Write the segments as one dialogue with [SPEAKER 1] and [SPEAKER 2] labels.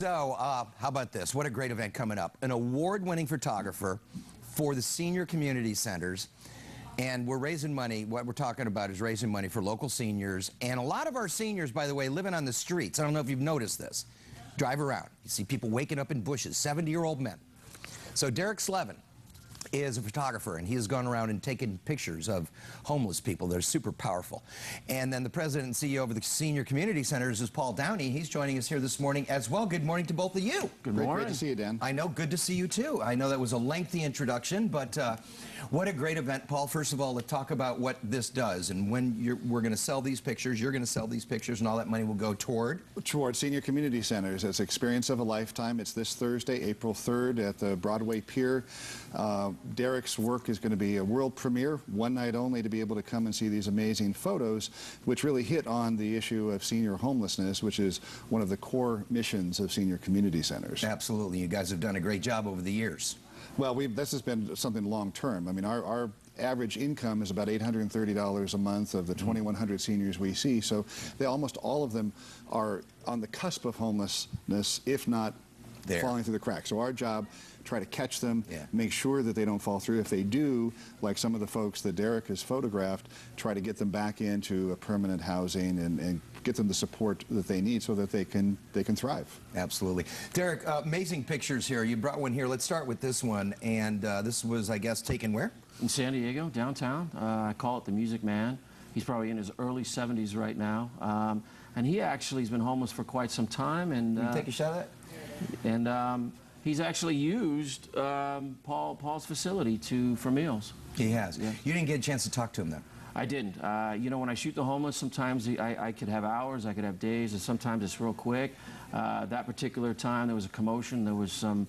[SPEAKER 1] So, how about this? What a great event coming up. An award-winning photographer for the senior community centers. And we're raising money. What we're talking about is raising money for local seniors. And a lot of our seniors, by the way, living on the streets. I don't know if you've noticed this. Drive around. You see people waking up in bushes, 70-year-old men. So Derek Slevin is a photographer, and he has gone around and taken pictures of homeless people. They're super powerful. And then the president and CEO of the senior community centers is Paul Downey. He's joining us here this morning as well. Good morning to both of you.
[SPEAKER 2] Good morning. Great to see you, Dan.
[SPEAKER 1] I know, good to see you too. I know that was a lengthy introduction, but what a great event, Paul. First of all, let's talk about what this does. And when we're going to sell these pictures, you're going to sell these pictures, and all that money will go toward
[SPEAKER 2] senior community centers. It's Experience of a Lifetime. It's this Thursday, April 3rd at the Broadway Pier. Derek's work is going to be a world premiere, one night only, to be able to come and see these amazing photos, which really hit on the issue of senior homelessness, which is one of the core missions of senior community centers.
[SPEAKER 1] Absolutely. You guys have done a great job over the years.
[SPEAKER 2] Well, this has been something long-term. I mean, our average income is about $830 a month of the 2,100 seniors we see, so almost all of them are on the cusp of homelessness, if not falling through the cracks. So our job, try to catch them, make sure that they don't fall through. If they do, like some of the folks that Derek has photographed, try to get them back into a permanent housing and get them the support that they need so that they can thrive.
[SPEAKER 1] Absolutely. Derek, amazing pictures here. You brought one here. Let's start with this one. And this was, I guess, taken where?
[SPEAKER 3] In San Diego, downtown. I call it the Music Man. He's probably in his early 70s right now. And he actually has been homeless for quite some time. And
[SPEAKER 1] can you take a shot of that?
[SPEAKER 3] And he's actually used Paul's facility for meals.
[SPEAKER 1] He has. Yeah. You didn't get a chance to talk to him, though?
[SPEAKER 3] I didn't. You know, when I shoot the homeless, sometimes I could have hours, I could have days, and sometimes it's real quick. That particular time, there was a commotion. There was some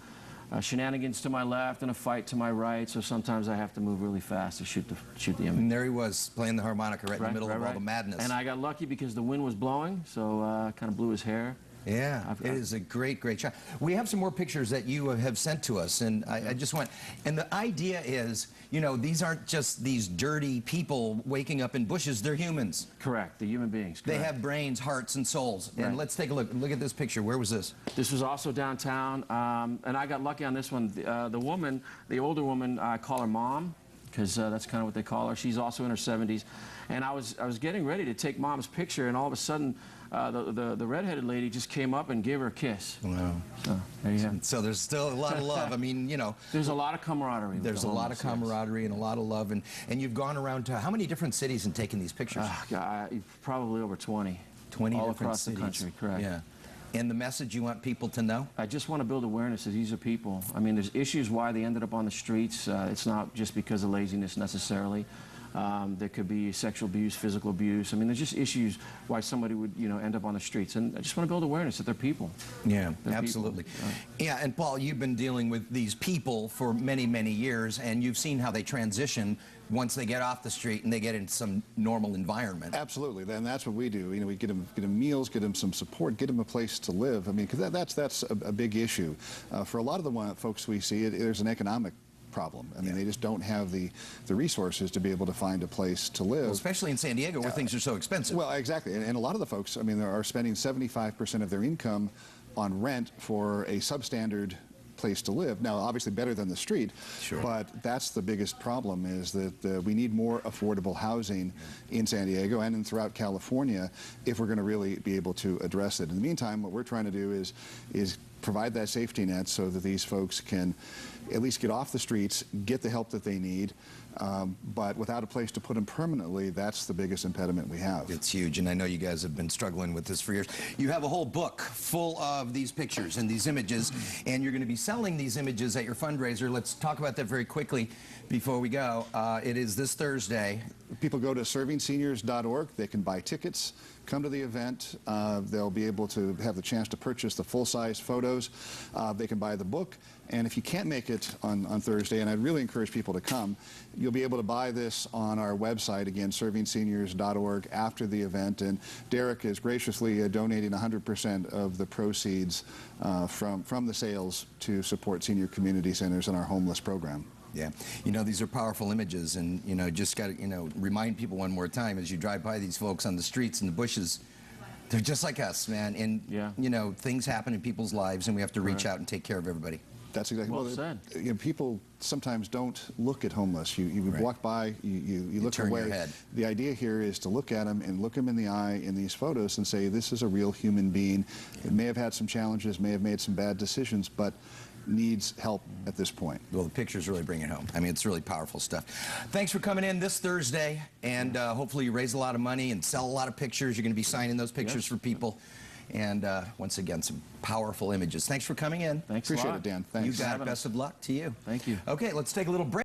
[SPEAKER 3] shenanigans to my left and a fight to my right, so sometimes I have to move really fast to shoot the image.
[SPEAKER 1] And there he was, playing the harmonica right in the middle of all the madness.
[SPEAKER 3] And I got lucky because the wind was blowing, so kind of blew his hair.
[SPEAKER 1] Yeah, it is a great, great shot. We have some more pictures that you have sent to us, and I just want, and the idea is, you know, these aren't just these dirty people waking up in bushes, they're humans.
[SPEAKER 3] Correct, they're human beings. Correct.
[SPEAKER 1] They have brains, hearts, and souls. Right. And let's take a look. Look at this picture. Where was this?
[SPEAKER 3] This was also downtown, and I got lucky on this one. The woman, the older woman, I call her Mom, because that's kind of what they call her. She's also in her 70s. And I was getting ready to take Mom's picture, and all of a sudden, the redheaded lady just came up and gave her a kiss.
[SPEAKER 1] Wow.
[SPEAKER 3] So there you have it.
[SPEAKER 1] So there's still a lot of love. I mean, you know.
[SPEAKER 3] There's a lot of camaraderie.
[SPEAKER 1] There's a lot of camaraderie and a lot of love. And you've gone around to how many different cities and taken these pictures?
[SPEAKER 3] Probably over 20.
[SPEAKER 1] 20
[SPEAKER 3] all
[SPEAKER 1] different
[SPEAKER 3] across
[SPEAKER 1] cities.
[SPEAKER 3] The country, correct.
[SPEAKER 1] Yeah. And the message you want people to know?
[SPEAKER 3] I just want to build awareness that these are people. I mean, there's issues why they ended up on the streets. It's not just because of laziness necessarily. There could be sexual abuse, physical abuse. I mean, there's just issues why somebody would, you know, end up on the streets. And I just want to build awareness that they're people.
[SPEAKER 1] Yeah, absolutely. Yeah, and Paul, you've been dealing with these people for many, many years, and you've seen how they transition once they get off the street and they get into some normal environment.
[SPEAKER 2] Absolutely, and that's what we do. You know, we get them meals, get them some support, get them a place to live. I mean, because that's a big issue. For a lot of the folks we see, there's an economic problem. I mean, they just don't have the resources to be able to find a place to live.
[SPEAKER 1] Well, especially in San Diego where things are so expensive.
[SPEAKER 2] Well, exactly. And a lot of the folks, I mean, they are spending 75% of their income on rent for a substandard place to live. Now, obviously better than the street, but that's the biggest problem, is that we need more affordable housing in San Diego and throughout California if we're going to really be able to address it. In the meantime, what we're trying to do is provide that safety net so that these folks can at least get off the streets, get the help that they need, but without a place to put them permanently, that's the biggest impediment we have.
[SPEAKER 1] It's huge, and I know you guys have been struggling with this for years. You have a whole book full of these pictures and these images, and you're going to be selling these images at your fundraiser. Let's talk about that very quickly before we go. It is this Thursday.
[SPEAKER 2] People go to servingseniors.org. They can buy tickets, come to the event. They'll be able to have the chance to purchase the full-size photos. They can buy the book. And if you can't make it on Thursday, and I'd really encourage people to come, you'll be able to buy this on our website, again, servingseniors.org, after the event. And Derek is graciously donating 100% of the proceeds from the sales to support senior community centers and our homeless program.
[SPEAKER 1] Yeah, you know, these are powerful images, and, you know, just got to, you know, remind people one more time as you drive by these folks on the streets and the bushes, They're just like us, man. And, you know, things happen in people's lives, and we have to reach out and take care of everybody.
[SPEAKER 2] That's exactly
[SPEAKER 3] well said.
[SPEAKER 2] You know, people sometimes don't look at homeless. You walk by, you look
[SPEAKER 1] turn
[SPEAKER 2] away.
[SPEAKER 1] your head.
[SPEAKER 2] The idea here is to look at them and look them in the eye in these photos and say, this is a real human being. It may have had some challenges, may have made some bad decisions, but needs help at this point.
[SPEAKER 1] Well, the pictures really bring it home. I mean, it's really powerful stuff. Thanks for coming in this Thursday, and hopefully you raise a lot of money and sell a lot of pictures. You're going to be signing those pictures for people. And once again, some powerful images. Thanks for coming in.
[SPEAKER 3] Thanks
[SPEAKER 2] Appreciate
[SPEAKER 3] a lot.
[SPEAKER 2] it, Dan. Thanks.
[SPEAKER 1] You got it. Best of luck to you.
[SPEAKER 3] Thank you.
[SPEAKER 1] Okay, let's take a little break.